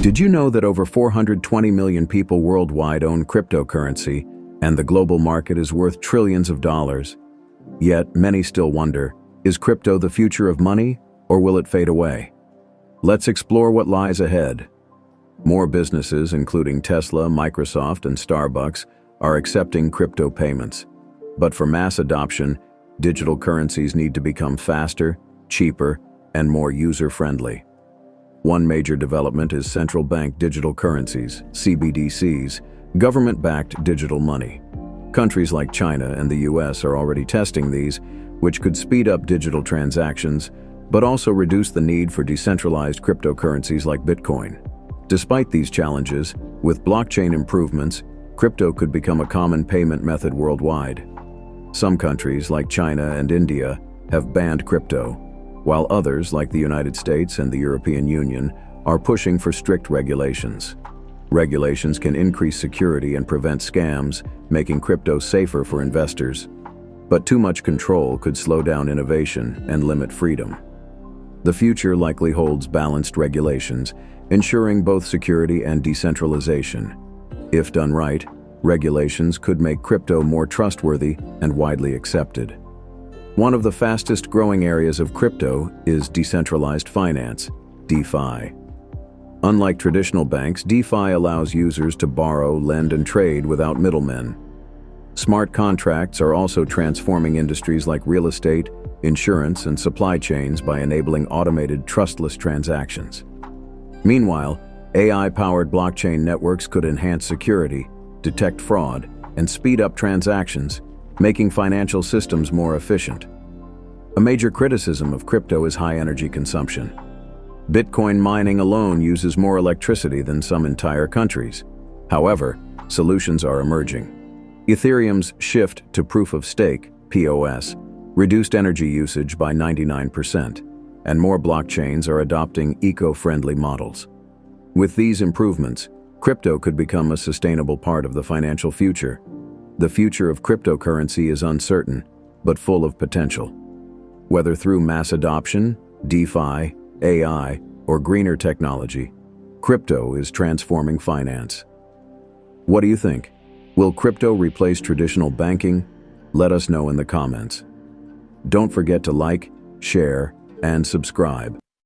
Did you know that over 420 million people worldwide own cryptocurrency, and the global market is worth trillions of dollars? Yet, many still wonder, is crypto the future of money, or will it fade away? Let's explore what lies ahead. More businesses, including Tesla, Microsoft, and Starbucks, are accepting crypto payments. But for mass adoption, digital currencies need to become faster, cheaper, and more user-friendly. One major development is central bank digital currencies, CBDCs, government-backed digital money. Countries like China and the US are already testing these, which could speed up digital transactions, but also reduce the need for decentralized cryptocurrencies like Bitcoin. Despite these challenges, with blockchain improvements, crypto could become a common payment method worldwide. Some countries, like China and India, have banned crypto, while others, like the United States and the European Union, are pushing for strict regulations. Regulations can increase security and prevent scams, making crypto safer for investors. But too much control could slow down innovation and limit freedom. The future likely holds balanced regulations, ensuring both security and decentralization. If done right, regulations could make crypto more trustworthy and widely accepted. One of the fastest growing areas of crypto is decentralized finance, DeFi. Unlike traditional banks, DeFi allows users to borrow, lend, and trade without middlemen. Smart contracts are also transforming industries like real estate, insurance, and supply chains by enabling automated, trustless transactions. Meanwhile, AI-powered blockchain networks could enhance security, detect fraud, and speed up transactions, making financial systems more efficient. A major criticism of crypto is high energy consumption. Bitcoin mining alone uses more electricity than some entire countries. However, solutions are emerging. Ethereum's shift to proof of stake, POS, reduced energy usage by 99%, and more blockchains are adopting eco-friendly models. With these improvements, crypto could become a sustainable part of the financial future. The future of cryptocurrency is uncertain, but full of potential. Whether through mass adoption, DeFi, AI, or greener technology, crypto is transforming finance. What do you think? Will crypto replace traditional banking? Let us know in the comments. Don't forget to like, share, and subscribe.